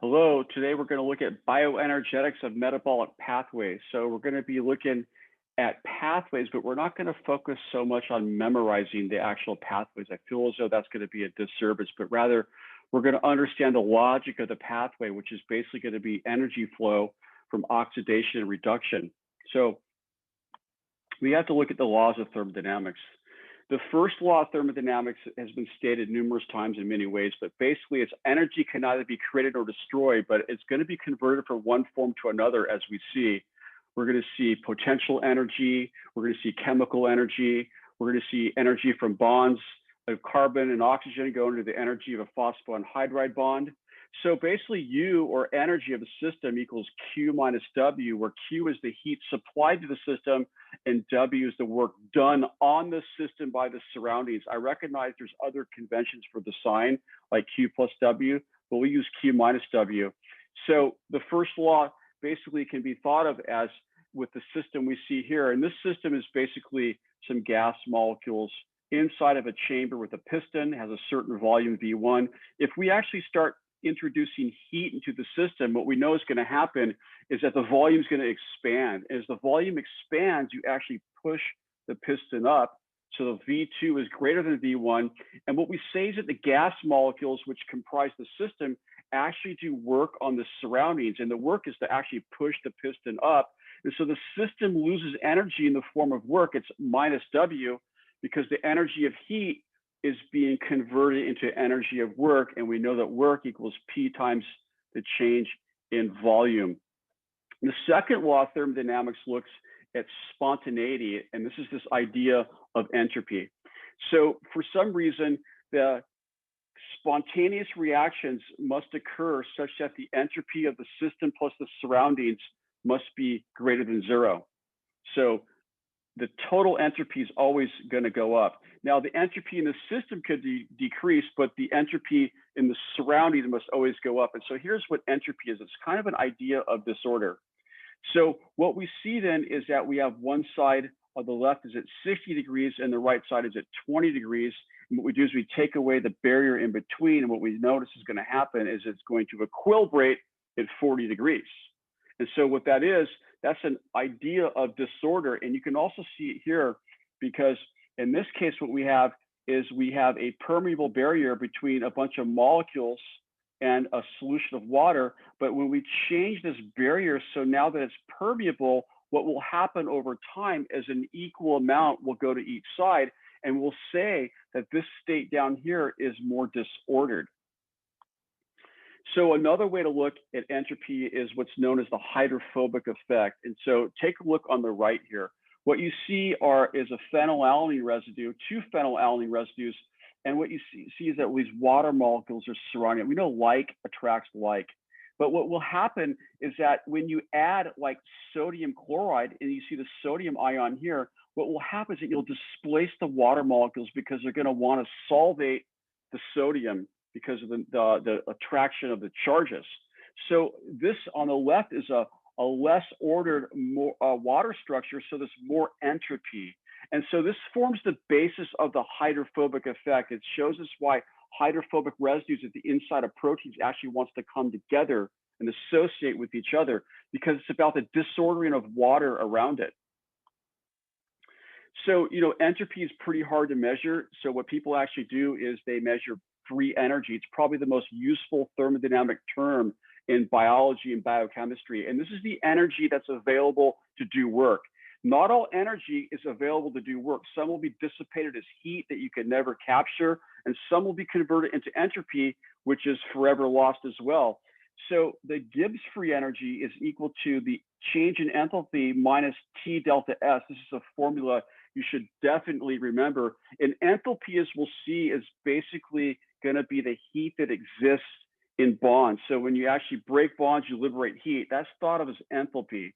Hello, today we're going to look at bioenergetics of metabolic pathways. So we're going to be looking at pathways, but we're not going to focus so much on memorizing the actual pathways. I feel as though that's going to be a disservice, but rather we're going to understand the logic of the pathway, which is basically going to be energy flow from oxidation and reduction. So we have to look at the laws of thermodynamics. The first law of thermodynamics has been stated numerous times in many ways, but basically it's energy can either be created or destroyed, but it's going to be converted from one form to another as we see. We're going to see potential energy, we're going to see chemical energy, we're going to see energy from bonds of carbon and oxygen going to the energy of a phosphoanhydride bond. So basically U, or energy of the system, equals Q minus W, where Q is the heat supplied to the system and W is the work done on the system by the surroundings. I recognize there's other conventions for the sign, like Q plus W, but we use Q minus W. So the first law basically can be thought of as with the system we see here. And this system is basically some gas molecules inside of a chamber with a piston, has a certain volume V1. If we actually start introducing heat into the system, what we know is going to happen is that the volume is going to expand. As the volume expands, you actually push the piston up. So the V2 is greater than V1. And what we say is that the gas molecules, which comprise the system, actually do work on the surroundings. And the work is to actually push the piston up. And so the system loses energy in the form of work. It's minus W, because the energy of heat is being converted into energy of work. And we know that work equals P times the change in volume. The second law of thermodynamics looks at spontaneity, and this is this idea of entropy. So for some reason, the spontaneous reactions must occur such that the entropy of the system plus the surroundings must be greater than zero. So the total entropy is always going to go up. Now, the entropy in the system could decrease, but the entropy in the surroundings must always go up. And so here's what entropy is. It's kind of an idea of disorder. So what we see then is that we have one side of the left is at 60 degrees and the right side is at 20 degrees. And what we do is we take away the barrier in between. And what we notice is going to happen is it's going to equilibrate at 40 degrees. And so what that is, that's an idea of disorder. And you can also see it here, because in this case, what we have is we have a permeable barrier between a bunch of molecules and a solution of water. But when we change this barrier, so now that it's permeable, what will happen over time is an equal amount will go to each side. And we'll say that this state down here is more disordered. So another way to look at entropy is what's known as the hydrophobic effect. And so take a look on the right here. What you see is a phenylalanine residue, two phenylalanine residues. And what you see is that these water molecules are surrounding it. We know like attracts like. But what will happen is that when you add like sodium chloride and you see the sodium ion here, what will happen is that you'll displace the water molecules because they're going to want to solvate the sodium because of the attraction of the charges. So this on the left is a less ordered water structure, so there's more entropy. And so this forms the basis of the hydrophobic effect. It shows us why hydrophobic residues at the inside of proteins actually wants to come together and associate with each other, because it's about the disordering of water around it. So, entropy is pretty hard to measure. So what people actually do is they measure free energy. It's probably the most useful thermodynamic term in biology and biochemistry. And this is the energy that's available to do work. Not all energy is available to do work. Some will be dissipated as heat that you can never capture, and some will be converted into entropy, which is forever lost as well. So the Gibbs free energy is equal to the change in enthalpy minus T delta S. This is a formula you should definitely remember. And enthalpy, as we'll see, is basically going to be the heat that exists in bonds. So when you actually break bonds, you liberate heat. That's thought of as enthalpy.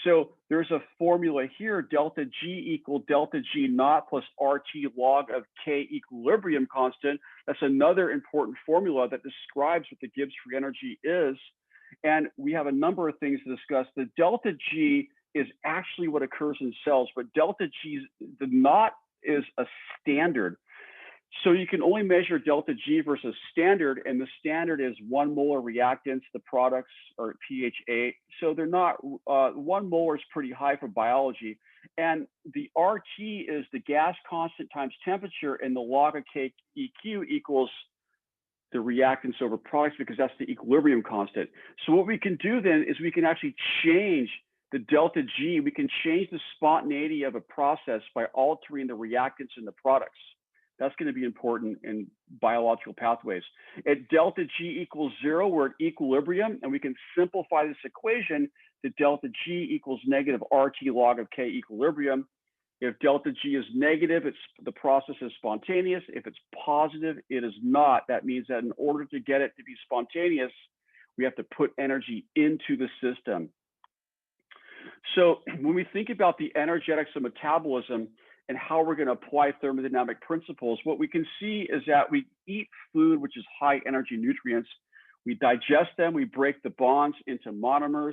So there's a formula here, delta G equal delta G naught plus RT log of K equilibrium constant. That's another important formula that describes what the Gibbs free energy is. And we have a number of things to discuss. The delta G is actually what occurs in cells, but delta G, the naught is a standard. So you can only measure delta G versus standard, and the standard is 1 molar reactants. The products are pH 8. So they're not, 1 molar is pretty high for biology. And the RT is the gas constant times temperature, and the log of KEQ equals the reactants over products, because that's the equilibrium constant. So what we can do then is we can actually change the delta G. We can change the spontaneity of a process by altering the reactants in the products. That's going to be important in biological pathways. At delta G equals 0, we're at equilibrium, and we can simplify this equation to delta G equals negative RT log of K equilibrium. If delta G is negative, the process is spontaneous. If it's positive, it is not. That means that in order to get it to be spontaneous, we have to put energy into the system. So when we think about the energetics of metabolism and how we're going to apply thermodynamic principles, what we can see is that we eat food which is high energy nutrients. We digest them, we break the bonds into monomers,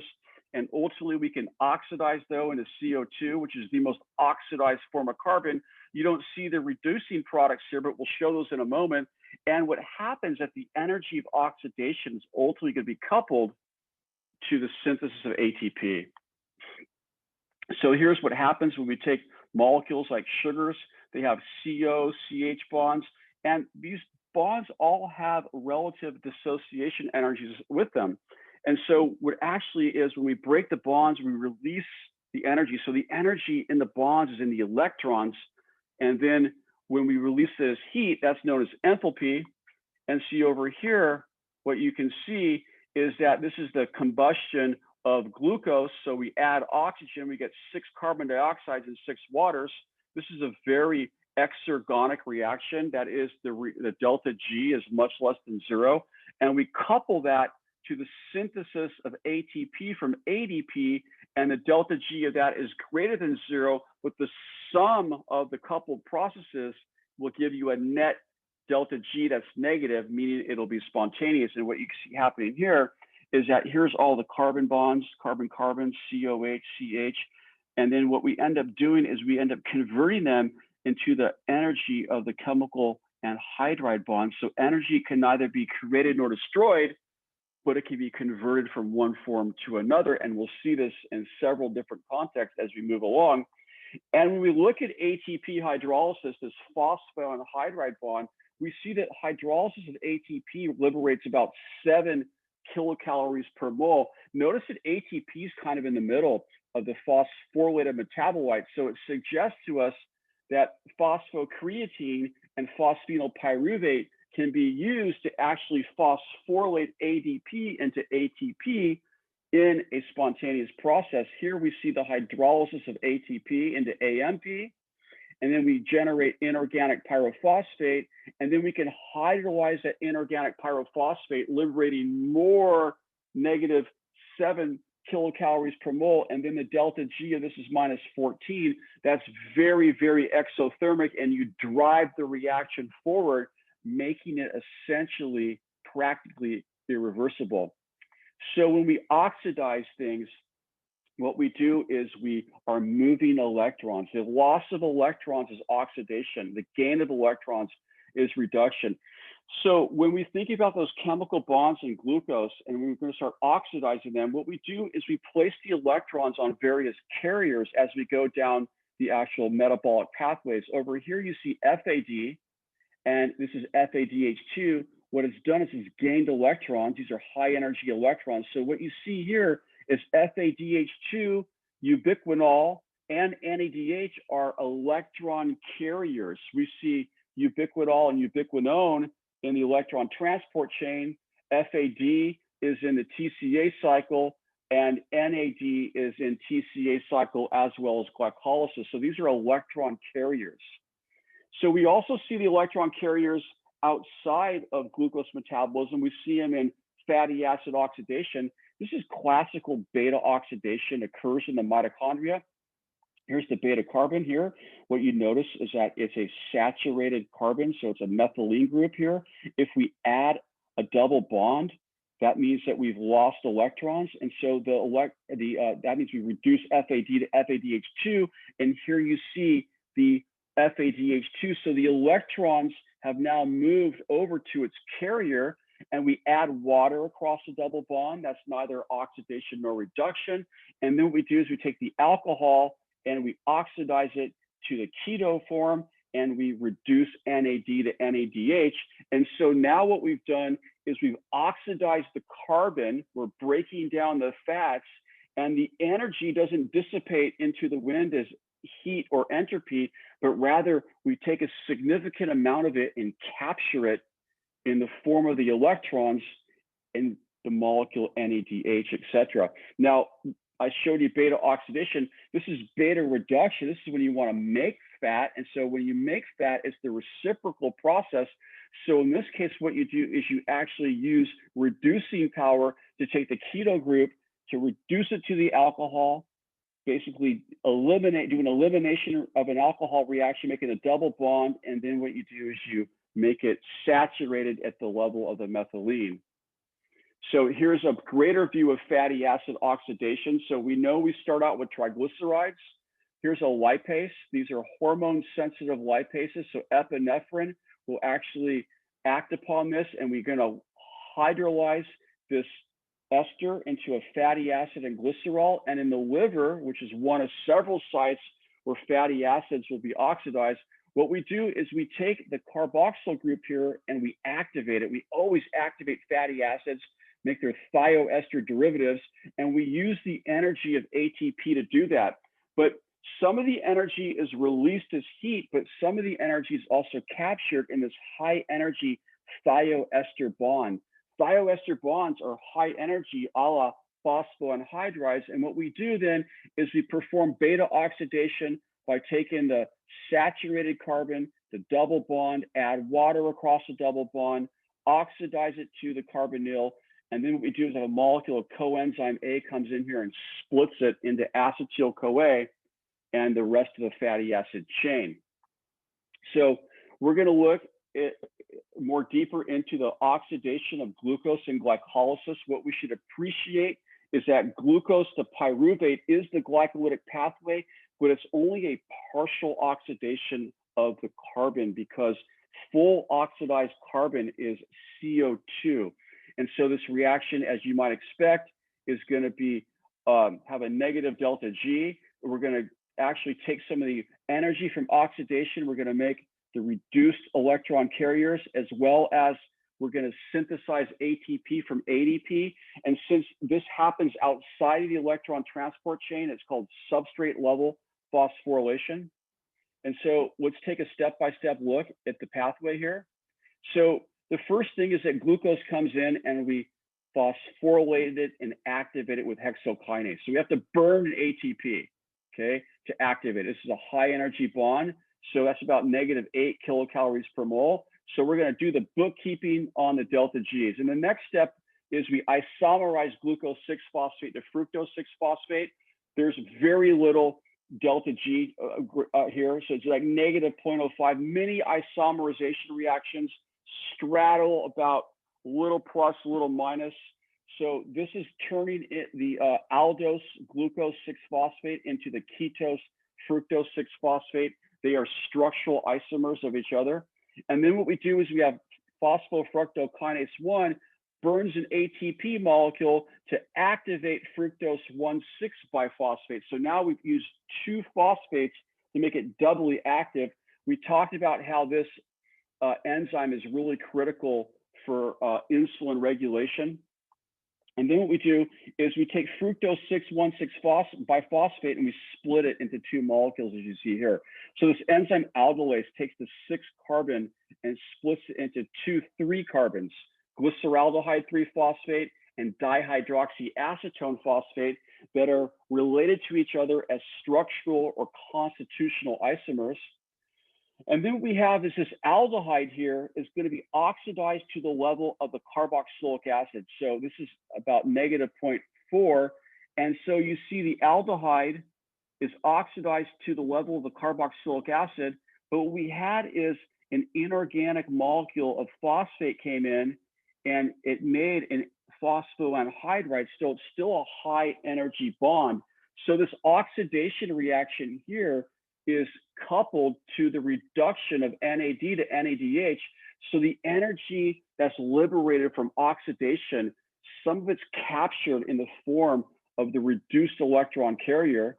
and ultimately we can oxidize though into CO2, which is the most oxidized form of carbon. You don't see the reducing products here, but we'll show those in a moment. And what happens at the energy of oxidation is ultimately going to be coupled to the synthesis of ATP. So here's what happens when we take molecules like sugars. They have CO, CH bonds, and these bonds all have relative dissociation energies with them. And so what actually is, when we break the bonds, we release the energy. So the energy in the bonds is in the electrons. And then when we release it as heat, that's known as enthalpy. And see over here, what you can see is that this is the combustion of glucose. So we add oxygen, we get 6 carbon dioxides and 6 waters. This is a very exergonic reaction. That is, the delta G is much less than 0. And we couple that to the synthesis of ATP from ADP, and the delta G of that is greater than 0, but the sum of the coupled processes will give you a net delta G that's negative, meaning it'll be spontaneous. And what you see happening here is that here's all the carbon bonds, carbon-carbon, COH, CH, and then what we end up doing is we end up converting them into the energy of the chemical and hydride bonds. So energy can neither be created nor destroyed, but it can be converted from one form to another. And we'll see this in several different contexts as we move along. And when we look at ATP hydrolysis, this phosphoanhydride bond, we see that hydrolysis of ATP liberates about 7 kilocalories per mole. Notice that ATP is kind of in the middle of the phosphorylated metabolite. So it suggests to us that phosphocreatine and phosphenylpyruvate can be used to actually phosphorylate ADP into ATP in a spontaneous process. Here we see the hydrolysis of ATP into AMP, and then we generate inorganic pyrophosphate, and then we can hydrolyze that inorganic pyrophosphate, liberating more negative 7 kilocalories per mole, and then the delta G of this is minus 14. That's very, very exothermic, and you drive the reaction forward, making it essentially practically irreversible. So when we oxidize things, what we do is we are moving electrons. The loss of electrons is oxidation. The gain of electrons is reduction. So when we think about those chemical bonds in glucose and we're going to start oxidizing them, what we do is we place the electrons on various carriers as we go down the actual metabolic pathways. Over here, you see FAD, and this is FADH2. What it's done is it's gained electrons. These are high energy electrons. So what you see here is FADH2, ubiquinol, and NADH are electron carriers. We see ubiquinol and ubiquinone in the electron transport chain. FAD is in the TCA cycle, and NAD is in TCA cycle as well as glycolysis. So these are electron carriers. So we also see the electron carriers outside of glucose metabolism. We see them in fatty acid oxidation. This is classical beta oxidation, occurs in the mitochondria. Here's the beta carbon here. What you notice is that it's a saturated carbon, so it's a methylene group here. If we add a double bond, that means that we've lost electrons, and so that means we reduce FAD to FADH2, and here you see the FADH2. So the electrons have now moved over to its carrier, and we add water across the double bond. That's neither oxidation nor reduction. And then what we do is we take the alcohol and we oxidize it to the keto form, and we reduce NAD to NADH. And so now what we've done is we've oxidized the carbon, we're breaking down the fats, and the energy doesn't dissipate into the wind as heat or entropy, but rather we take a significant amount of it and capture it in the form of the electrons in the molecule NADH, et cetera. Now, I showed you beta oxidation. This is beta reduction. This is when you want to make fat. And so when you make fat, it's the reciprocal process. So in this case, what you do is you actually use reducing power to take the keto group, to reduce it to the alcohol, basically do an elimination of an alcohol reaction, making a double bond. And then what you do is you make it saturated at the level of the methylene. So here's a greater view of fatty acid oxidation. So we know we start out with triglycerides. Here's a lipase. These are hormone-sensitive lipases. So epinephrine will actually act upon this, and we're going to hydrolyze this ester into a fatty acid and glycerol. And in the liver, which is one of several sites where fatty acids will be oxidized, what we do is we take the carboxyl group here and we activate it. We always activate fatty acids, make their thioester derivatives, and we use the energy of ATP to do that. But some of the energy is released as heat, but some of the energy is also captured in this high energy thioester bond. Thioester bonds are high energy, a la phosphoanhydrides. And what we do then is we perform beta oxidation by taking the saturated carbon, the double bond, add water across the double bond, oxidize it to the carbonyl. And then what we do is a molecule of coenzyme A comes in here and splits it into acetyl-CoA and the rest of the fatty acid chain. So we're going to look more deeper into the oxidation of glucose and glycolysis. What we should appreciate is that glucose to pyruvate is the glycolytic pathway, but it's only a partial oxidation of the carbon, because full oxidized carbon is CO2. And so this reaction, as you might expect, is going to be have a negative delta G. We're going to actually take some of the energy from oxidation. We're going to make the reduced electron carriers, as well as we're going to synthesize ATP from ADP. And since this happens outside of the electron transport chain, it's called substrate level phosphorylation. And so let's take a step-by-step look at the pathway here. So the first thing is that glucose comes in and we phosphorylate it and activate it with hexokinase. So we have to burn an ATP, okay, to activate it. This is a high energy bond. So that's about -8 kilocalories per mole. So we're going to do the bookkeeping on the delta Gs. And the next step is we isomerize glucose 6-phosphate to fructose 6-phosphate. There's very little delta G here. So it's like -0.05. Many isomerization reactions straddle about little plus, little minus. So this is turning the aldose glucose 6-phosphate into the ketose fructose 6-phosphate. They are structural isomers of each other. And then what we do is we have phosphofructokinase 1 burns an ATP molecule to activate fructose 1,6-biphosphate. So now we've used 2 phosphates to make it doubly active. We talked about how this enzyme is really critical for insulin regulation. And then what we do is we take fructose 6,1,6-biphosphate and we split it into 2 molecules, as you see here. So this enzyme aldolase takes the 6 carbon and splits it into 2 3-carbons, glyceraldehyde 3-phosphate and dihydroxyacetone phosphate, that are related to each other as structural or constitutional isomers. And then what we have is this aldehyde here is going to be oxidized to the level of the carboxylic acid. So this is about -0.4. And so you see the aldehyde is oxidized to the level of the carboxylic acid. But what we had is an inorganic molecule of phosphate came in and it made an phosphoanhydride. So it's still a high energy bond. So this oxidation reaction here is coupled to the reduction of NAD to NADH. So the energy that's liberated from oxidation, some of it's captured in the form of the reduced electron carrier.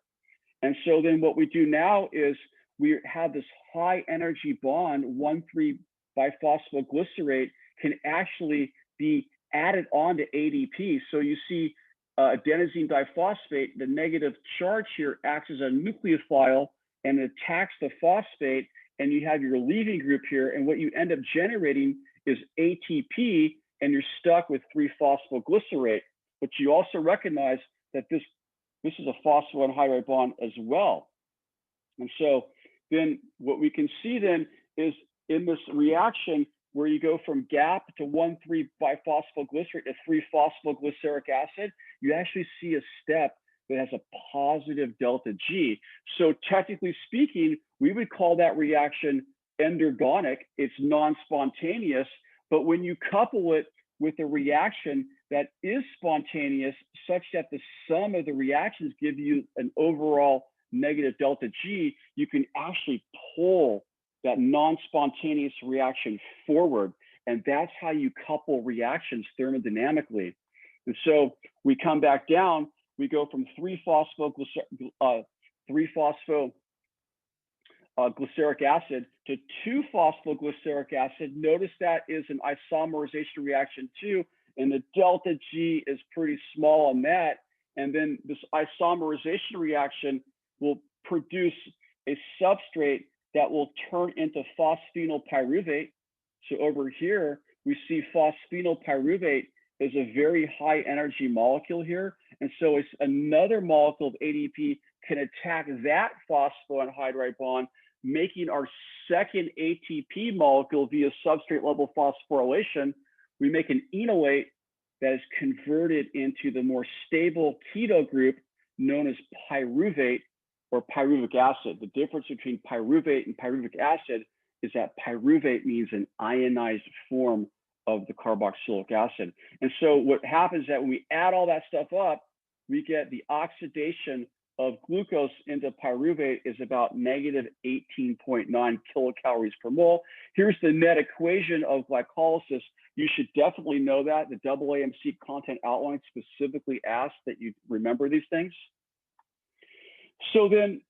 And so then what we do now is we have this high energy bond, 1,3-biphosphoglycerate, can actually be added on to ADP. So you see adenosine diphosphate, the negative charge here acts as a nucleophile and attacks the phosphate, and you have your leaving group here, and what you end up generating is ATP, and you're stuck with 3-phosphoglycerate. But you also recognize that this is a phosphoanhydride bond as well. And so then what we can see then is in this reaction where you go from GAP to 1,3-biphosphoglycerate to 3-phosphoglyceric acid, you actually see a step that has a positive delta G. So technically speaking, we would call that reaction endergonic. It's non-spontaneous, but when you couple it with a reaction that is spontaneous, such that the sum of the reactions give you an overall negative delta G, you can actually pull that non-spontaneous reaction forward. And that's how you couple reactions thermodynamically. And so we come back down, we go from 3-phosphoglyceric acid to 2-phosphoglyceric acid. Notice that is an isomerization reaction too, and the delta G is pretty small on that. And then this isomerization reaction will produce a substrate that will turn into phosphenyl pyruvate. So over here, we see phosphenyl pyruvate is a very high energy molecule here. And so it's another molecule of ADP can attack that phosphoanhydride bond, making our second ATP molecule via substrate level phosphorylation. We make an enolate that is converted into the more stable keto group known as pyruvate or pyruvic acid. The difference between pyruvate and pyruvic acid is that pyruvate means an ionized form of the carboxylic acid. And so what happens is that when we add all that stuff up, we get the oxidation of glucose into pyruvate is about negative 18.9 kilocalories per mole. Here's the net equation of glycolysis. You should definitely know that. The AAMC content outline specifically asks that you remember these things. So then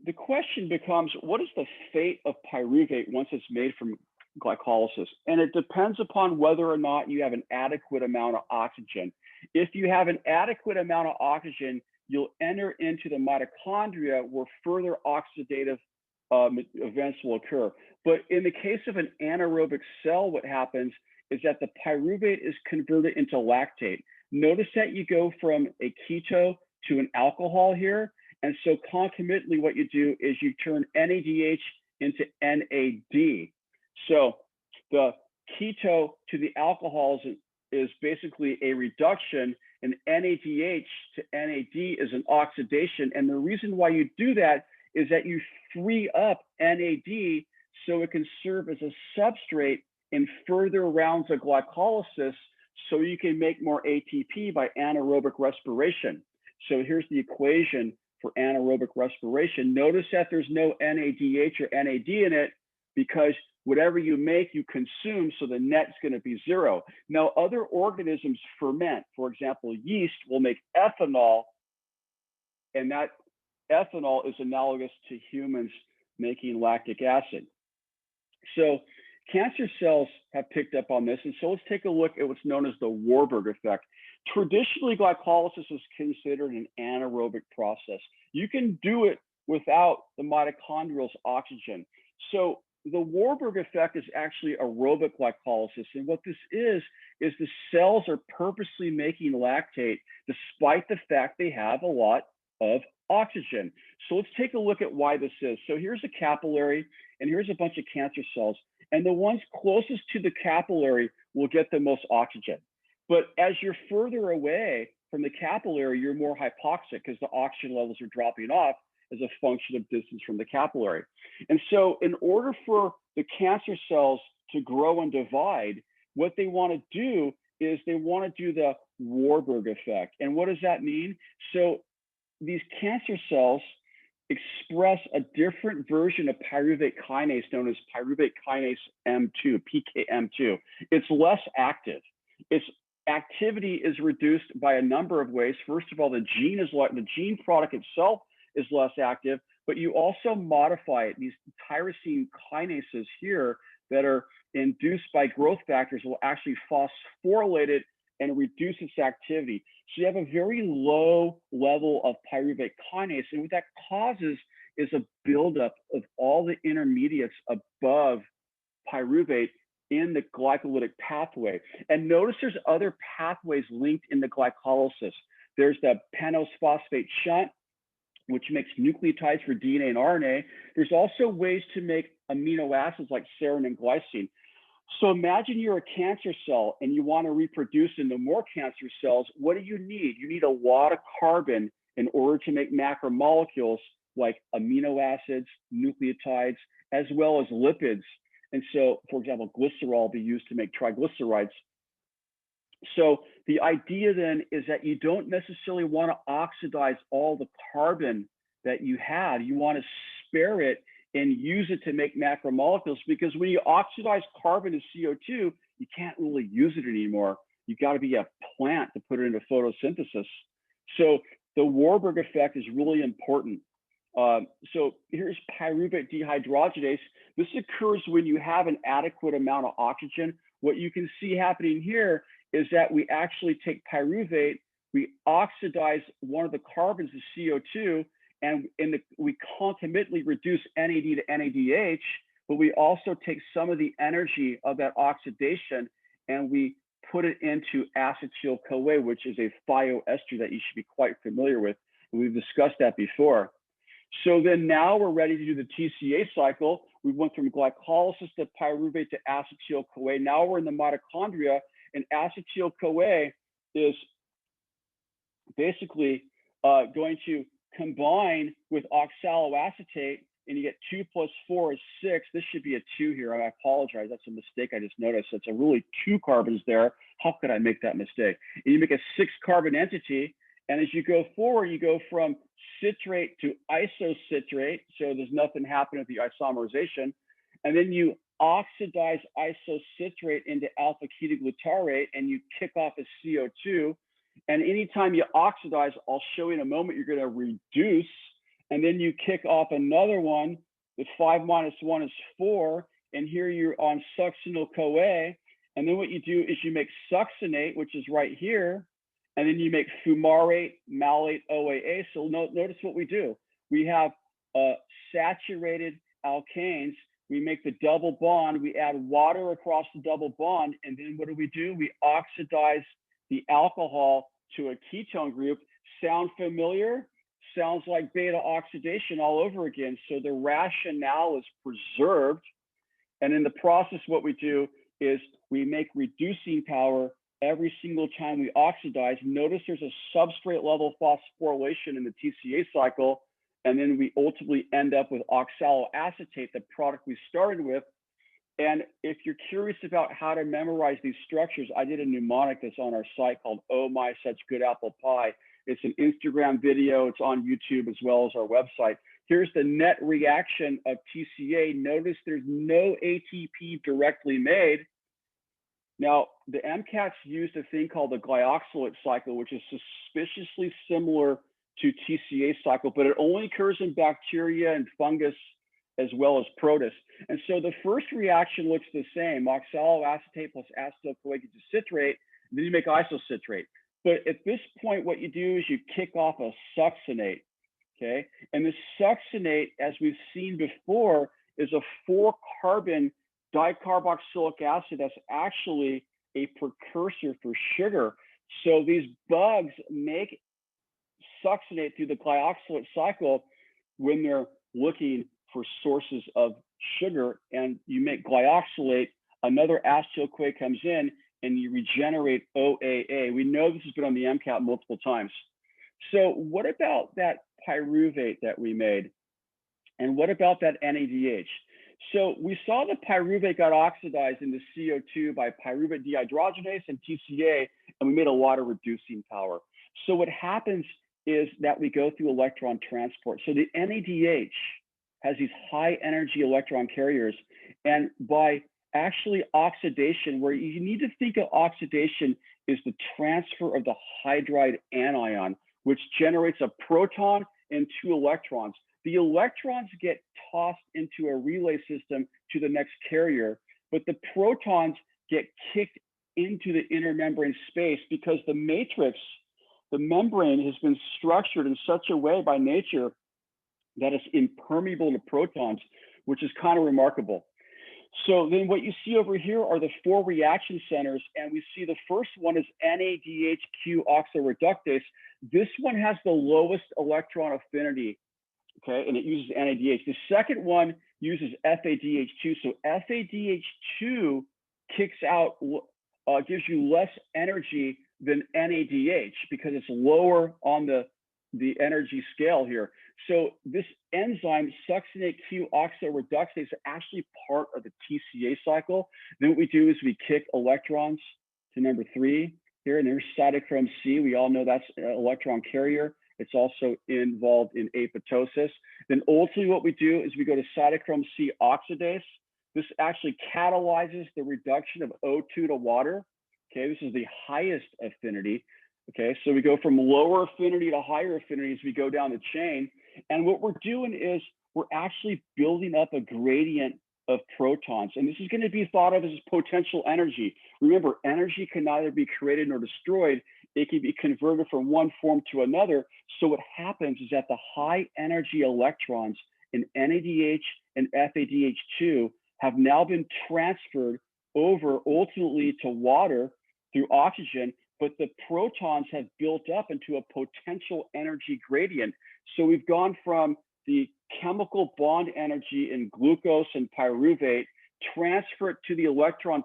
the question becomes, what is the fate of pyruvate once it's made from glycolysis? And it depends upon whether or not you have an adequate amount of oxygen. If you have an adequate amount of oxygen, you'll enter into the mitochondria where further oxidative events will occur. But in the case of an anaerobic cell, what happens is that the pyruvate is converted into lactate. Notice that you go from a keto to an alcohol here. And so concomitantly, what you do is you turn NADH into NAD. So the keto to the alcohols is basically a reduction, and NADH to NAD is an oxidation. And the reason why you do that is that you free up NAD so it can serve as a substrate in further rounds of glycolysis so you can make more ATP by anaerobic respiration. So here's the equation for anaerobic respiration. Notice that there's no NADH or NAD in it because whatever you make, you consume, so the net's going to be zero. Now, other organisms ferment. For example, yeast will make ethanol, and that ethanol is analogous to humans making lactic acid. So cancer cells have picked up on this, and so let's take a look at what's known as the Warburg effect. Traditionally, glycolysis is considered an anaerobic process. You can do it without the mitochondrial's oxygen. So the Warburg effect is actually aerobic glycolysis. And what this is the cells are purposely making lactate despite the fact they have a lot of oxygen. So let's take a look at why this is. So here's a capillary, and here's a bunch of cancer cells. And the ones closest to the capillary will get the most oxygen. But as you're further away from the capillary, you're more hypoxic because the oxygen levels are dropping off as a function of distance from the capillary. And so in order for the cancer cells to grow and divide, what they want to do is they want to do the Warburg effect. And what does that mean? So these cancer cells express a different version of pyruvate kinase known as pyruvate kinase M2, PKM2. It's less active. Its activity is reduced by a number of ways. First of all, the gene product itself is less active, but you also modify it. These tyrosine kinases here that are induced by growth factors will actually phosphorylate it and reduce its activity. So you have a very low level of pyruvate kinase, and what that causes is a buildup of all the intermediates above pyruvate in the glycolytic pathway. And notice there's other pathways linked in the glycolysis. There's the pannose phosphate shunt, which makes nucleotides for DNA and RNA. There's also ways to make amino acids like serine and glycine. So imagine you're a cancer cell and you want to reproduce into more cancer cells. What do you need? You need a lot of carbon in order to make macromolecules like amino acids, nucleotides, as well as lipids. And so, for example, glycerol will be used to make triglycerides. So the idea then is that you don't necessarily want to oxidize all the carbon that you have. You want to spare it and use it to make macromolecules, because when you oxidize carbon to CO2, you can't really use it anymore. You got to be a plant to put it into photosynthesis. So the Warburg effect is really important. So here's pyruvate dehydrogenase. This occurs when you have an adequate amount of oxygen. What you can see happening here is that we actually take pyruvate, we oxidize one of the carbons to CO2, and we concomitantly reduce NAD to NADH, but we also take some of the energy of that oxidation and we put it into acetyl-CoA, which is a thioester that you should be quite familiar with. And we've discussed that before. So then now we're ready to do the TCA cycle. We went from glycolysis to pyruvate to acetyl-CoA. Now we're in the mitochondria, and acetyl-CoA is basically going to combine with oxaloacetate, and you get 2 + 4 is 6. This should be a 2 here. I apologize. That's a mistake I just noticed. It's a really 2 carbons there. How could I make that mistake? And you make a 6-carbon entity. And as you go forward, you go from citrate to isocitrate. So there's nothing happening with the isomerization. And then you oxidize isocitrate into alpha ketoglutarate, and you kick off a CO2. And anytime you oxidize, I'll show you in a moment, you're going to reduce. And then you kick off another one with 5 - 1 is 4. And here you're on succinyl-CoA. And then what you do is you make succinate, which is right here. And then you make fumarate, malate, OAA. So notice what we do. We have saturated alkanes. We make the double bond. We add water across the double bond. And then what do? We oxidize the alcohol to a ketone group. Sound familiar? Sounds like beta oxidation all over again. So the rationale is preserved. And in the process, what we do is we make reducing power every single time we oxidize. Notice there's a substrate level phosphorylation in the TCA cycle. And then we ultimately end up with oxaloacetate, the product we started with. And if you're curious about how to memorize these structures, I did a mnemonic that's on our site called Oh My Such Good Apple Pie. It's an Instagram video. It's on YouTube as well as our website. Here's the net reaction of TCA. Notice there's no ATP directly made. Now, the MCATs used a thing called the glyoxylate cycle, which is suspiciously similar to TCA cycle, but it only occurs in bacteria and fungus as well as protists. And so the first reaction looks the same. Oxaloacetate plus acetyl-CoA gives you citrate, and then you make isocitrate. But at this point, what you do is you kick off a succinate, okay? And the succinate, as we've seen before, is a 4-carbon dicarboxylic acid that's actually a precursor for sugar. So these bugs make succinate through the glyoxylate cycle when they're looking for sources of sugar, and you make glyoxylate, another acetyl-CoA comes in, and you regenerate OAA. We know this has been on the MCAT multiple times. So what about that pyruvate that we made? And what about that NADH? So we saw the pyruvate got oxidized into CO2 by pyruvate dehydrogenase and TCA, and we made a lot of reducing power. So what happens is that we go through electron transport. So the NADH has these high energy electron carriers, and by actually oxidation, where you need to think of oxidation is the transfer of the hydride anion, which generates a proton and 2 electrons. The electrons get tossed into a relay system to the next carrier, but the protons get kicked into the inner membrane space because the matrix, the membrane, has been structured in such a way by nature that it's impermeable to protons, which is kind of remarkable. So then what you see over here are the 4 reaction centers, and we see the first one is NADHQ oxoreductase. This one has the lowest electron affinity, okay, and it uses NADH. The second one uses FADH2. So FADH2 kicks out, gives you less energy than NADH because it's lower on the energy scale here. So this enzyme, succinate Q oxoreductase, is actually part of the TCA cycle. Then what we do is we kick electrons to number 3 here, and there's cytochrome C. We all know that's an electron carrier. It's also involved in apoptosis. Then ultimately what we do is we go to cytochrome C oxidase. This actually catalyzes the reduction of O2 to water. Okay, this is the highest affinity. Okay, so we go from lower affinity to higher affinity as we go down the chain. And what we're doing is we're actually building up a gradient of protons. And this is going to be thought of as potential energy. Remember, energy can neither be created nor destroyed. It can be converted from one form to another. So what happens is that the high energy electrons in NADH and FADH2 have now been transferred over ultimately to water through oxygen, but the protons have built up into a potential energy gradient. So we've gone from the chemical bond energy in glucose and pyruvate, transfer it to the electron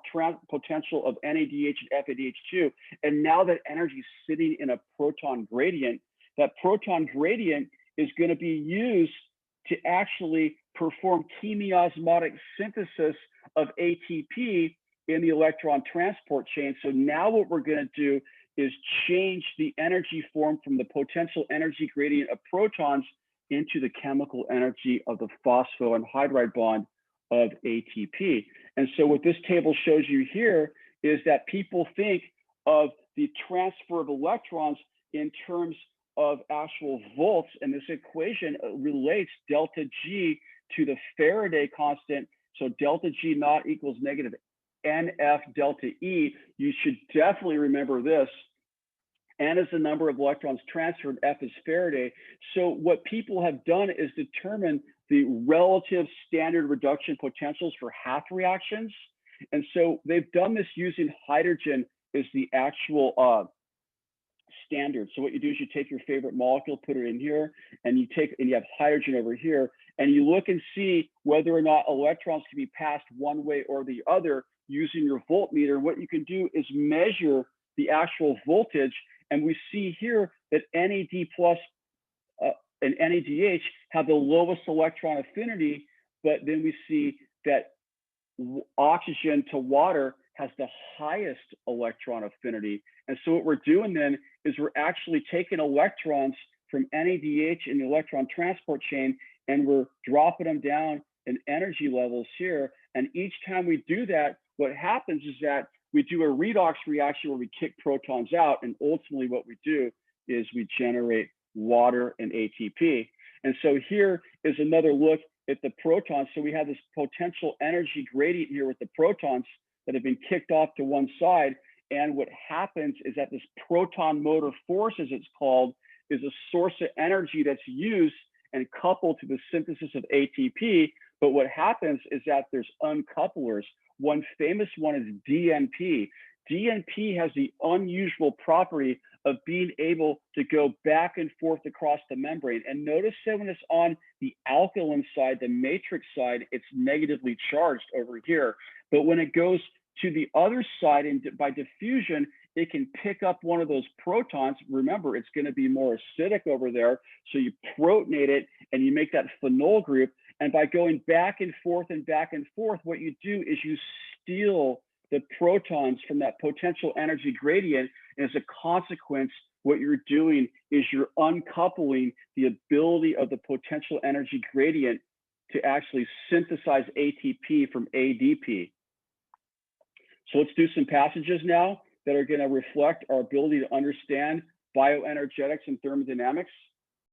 potential of NADH and FADH2, and now that energy is sitting in a proton gradient. That proton gradient is going to be used to actually perform chemiosmotic synthesis of ATP in the electron transport chain. So now what we're going to do is change the energy form from the potential energy gradient of protons into the chemical energy of the phosphoanhydride bond of ATP. And so what this table shows you here is that people think of the transfer of electrons in terms of actual volts, and this equation relates delta G to the Faraday constant. So delta G naught equals negative NF delta E. You should definitely remember this. N is the number of electrons transferred, F is Faraday. So what people have done is determine the relative standard reduction potentials for half reactions. And so they've done this using hydrogen as the actual standard. So what you do is you take your favorite molecule, put it in here, and you have hydrogen over here, and you look and see whether or not electrons can be passed one way or the other using your voltmeter. What you can do is measure the actual voltage, and we see here that NAD plus and NADH have the lowest electron affinity, but then we see that oxygen to water has the highest electron affinity. And so what we're doing then is we're actually taking electrons from NADH in the electron transport chain, and we're dropping them down in energy levels here. And each time we do that, what happens is that we do a redox reaction where we kick protons out, and ultimately what we do is we generate water and ATP. And so here is another look at the protons. So we have this potential energy gradient here with the protons that have been kicked off to one side. And what happens is that this proton motor force, as it's called, is a source of energy that's used and coupled to the synthesis of ATP. But what happens is that there's uncouplers. One famous one is DNP. DNP has the unusual property of being able to go back and forth across the membrane. And notice that when it's on the alkaline side, the matrix side, it's negatively charged over here. But when it goes to the other side and by diffusion, it can pick up one of those protons. Remember, it's going to be more acidic over there. So you protonate it and you make that phenol group. And by going back and forth, what you do is you steal the protons from that potential energy gradient. And as a consequence, what you're doing is you're uncoupling the ability of the potential energy gradient to actually synthesize ATP from ADP. So let's do some passages now that are going to reflect our ability to understand bioenergetics and thermodynamics.